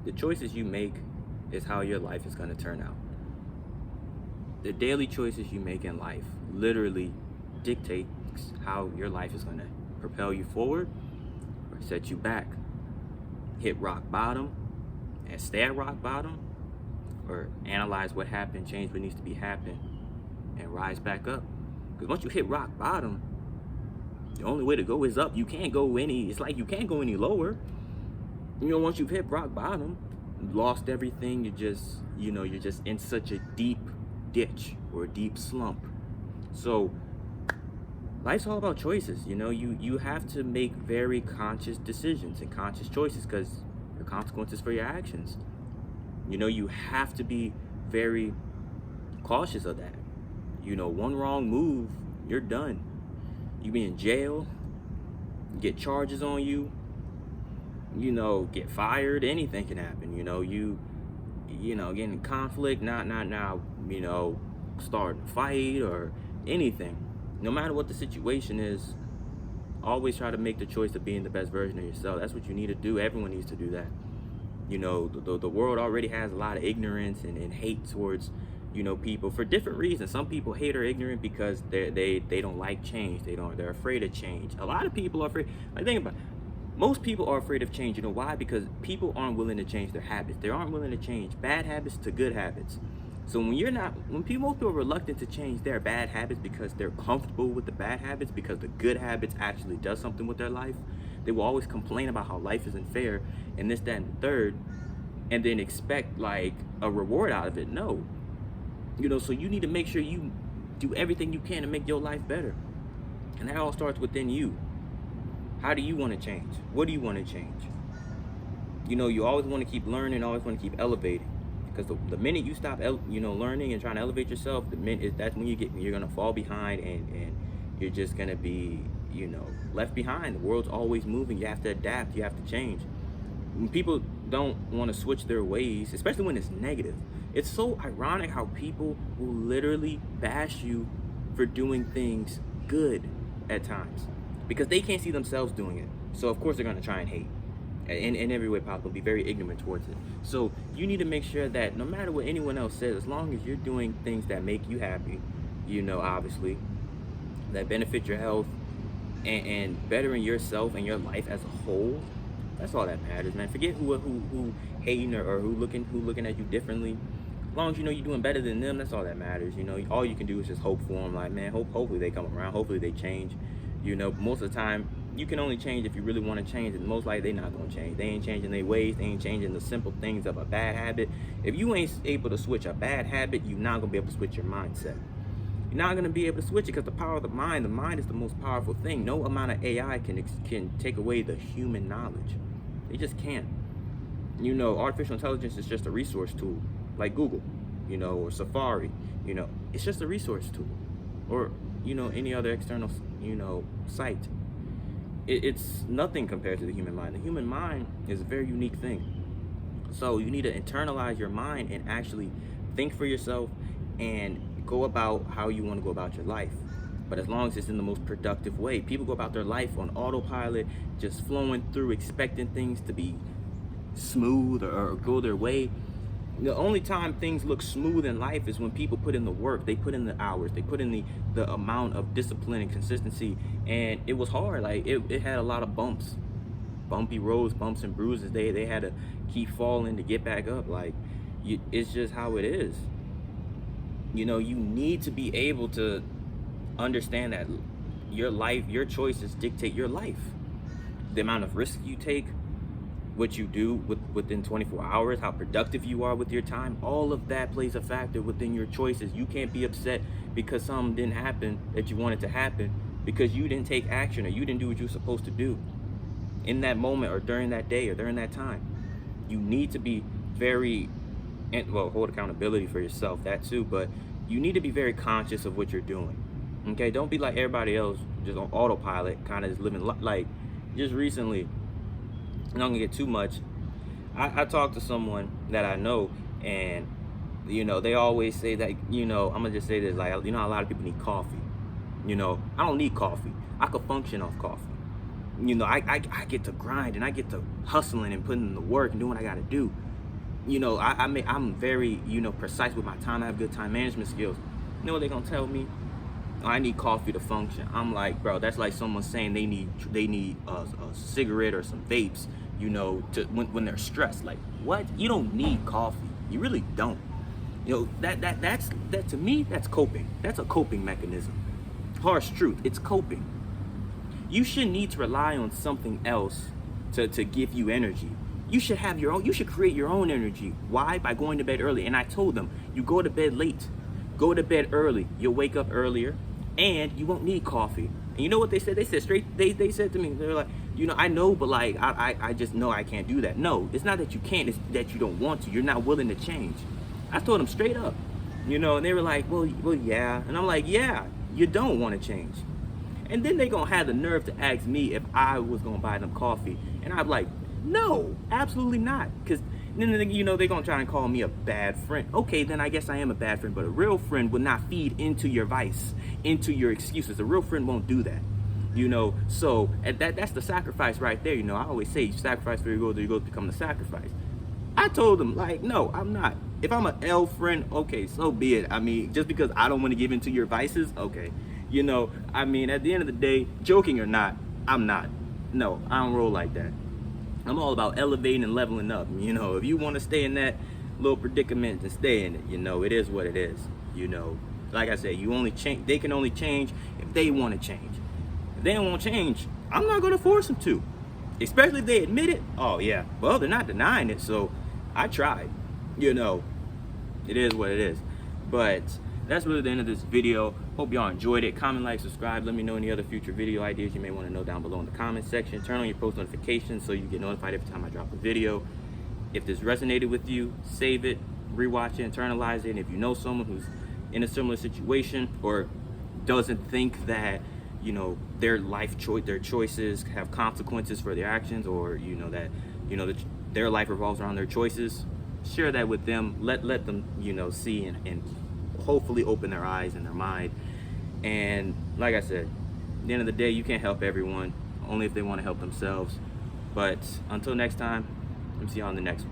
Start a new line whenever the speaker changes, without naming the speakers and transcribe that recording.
The choices you make is how your life is going to turn out. The daily choices you make in life literally dictates how your life is going to propel you forward or set you back. Hit rock bottom and stay at rock bottom, or analyze what happened, change what needs to be happened, and rise back up. Because once you hit rock bottom, the only way to go is up. You can't go any, it's like you can't go any lower. Once you've hit rock bottom, lost everything, you're just in such a deep ditch or a deep slump. So life's all about choices. You have to make very conscious decisions and conscious choices, because there are consequences for your actions. You have to be very cautious of that. One wrong move, you're done. You be in jail, get charges on you, get fired, anything can happen. You get in conflict, not start a fight or anything. No matter what the situation is, always try to make the choice of being the best version of yourself. That's what you need to do. Everyone needs to do that. The world already has a lot of ignorance and hate towards, people for different reasons. Some people hate or ignorant because they don't like change. They're afraid of change. A lot of people are afraid. Think about it. Most people are afraid of change. You know why? Because people aren't willing to change their habits. They aren't willing to change bad habits to good most people are reluctant to change their bad habits because they're comfortable with the bad habits, because the good habits actually does something with their life. They will always complain about how life isn't fair and this, that, and the third, and then expect like a reward out of it. No. So you need to make sure you do everything you can to make your life better. And that all starts within you. How do you want to change? What do you want to change? You always want to keep learning, always want to keep elevating. Because the minute you stop, learning and trying to elevate yourself, that's when you're gonna fall behind, and you're just gonna be, left behind. The world's always moving. You have to adapt. You have to change. When people don't want to switch their ways, especially when it's negative, it's so ironic how people will literally bash you for doing things good at times, because they can't see themselves doing it. So of course they're gonna try and hate. In every way possible, be very ignorant towards it. So you need to make sure that no matter what anyone else says, as long as you're doing things that make you happy, obviously, that benefit your health and bettering yourself and your life as a whole, that's all that matters, man. Forget who hating or who looking at you differently. As long as you're doing better than them, that's all that matters. All you can do is just hope for them. Like, man, hopefully they come around. Hopefully they change. Most of the time, you can only change if you really want to change, and most likely they're not going to change. They ain't changing their ways. They ain't changing the simple things of a bad habit. If you ain't able to switch a bad habit, you're not going to be able to switch your mindset. You're not going to be able to switch it, because the power of the mind is the most powerful thing. No amount of AI can take away the human knowledge. They just can't. Artificial intelligence is just a resource tool, like Google, or Safari. It's just a resource tool, or any other external site. It's nothing compared to the human mind. The human mind is a very unique thing. So you need to internalize your mind and actually think for yourself and go about how you want to go about your life. But as long as it's in the most productive way. People go about their life on autopilot, just flowing through, expecting things to be smooth or go their way. The only time things look smooth in life is when people put in the work. They put in the hours. They put in the amount of discipline and consistency. And it was hard. Like, it had a lot of bumpy roads, bumps and bruises. They had to keep falling to get back up. Like, it's just how it is. You need to be able to understand that your life, your choices dictate your life. The amount of risk you take, what you do within 24 hours, how productive you are with your time, all of that plays a factor within your choices. You can't be upset because something didn't happen that you wanted to happen, because you didn't take action or you didn't do what you're supposed to do in that moment or during that day or during that time. You need to be hold accountability for yourself, that too, but you need to be very conscious of what you're doing. Okay, don't be like everybody else, just on autopilot, kind of just living like. Just recently, I'm not gonna get too much. I talked to someone that I know, and they always say that, I'm gonna just say this, like, a lot of people need coffee. I don't need coffee. I could function off coffee. I get to grind and I get to hustling and putting in the work and doing what I gotta do. I'm very, precise with my time. I have good time management skills. You know what they're gonna tell me? "Oh, I need coffee to function." I'm like, bro, that's like someone saying they need a cigarette or some vapes, to when they're stressed. Like, what? You don't need coffee. You really don't. That to me, that's coping. That's a coping mechanism. Harsh truth. It's coping. You shouldn't need to rely on something else to give you energy. You should have your own. You should create your own energy. Why? By going to bed early. And I told them, you go to bed late, go to bed early. You'll wake up earlier, and you won't need coffee. And you know what they said? They said straight. They said to me, they're like, I know, but like I just know I can't do that. No, it's not that you can't. It's that you don't want to. You're not willing to change. I told them straight up. And they were like, well, yeah. And I'm like, yeah, you don't want to change. And then they gonna have the nerve to ask me if I was gonna buy them coffee, and I'm like, no, absolutely not. Because then they're gonna try and call me a bad friend. Okay, then I guess I am a bad friend, but a real friend would not feed into your vice, into your excuses. A real friend won't do that. So that's the sacrifice right there. I always say, you sacrifice for your goals become the sacrifice. I told them, like, no, I'm not. If I'm an L friend, okay, so be it. I mean, just because I don't want to give into your vices, okay. At the end of the day, joking or not, I'm not. No, I don't roll like that. I'm all about elevating and leveling up. If you want to stay in that little predicament, then stay in it. It is what it is. Like I said, they can only change if they want to change. If they don't want to change, I'm not going to force them to. Especially if they admit it. Oh, yeah. Well, they're not denying it, so I tried. It is what it is. But that's really the end of this video. Hope y'all enjoyed it. Comment, like, subscribe. Let me know any other future video ideas you may want to know down below in the comment section. Turn on your post notifications so you get notified every time I drop a video. If this resonated with you, save it, rewatch it, internalize it. And if you know someone who's in a similar situation or doesn't think that their their choices have consequences for their actions, or that their life revolves around their choices, share that with them. Let them see and hopefully open their eyes and their mind. And like I said, at the end of the day, you can't help everyone, only if they want to help themselves. But until next time, let me see you on the next one.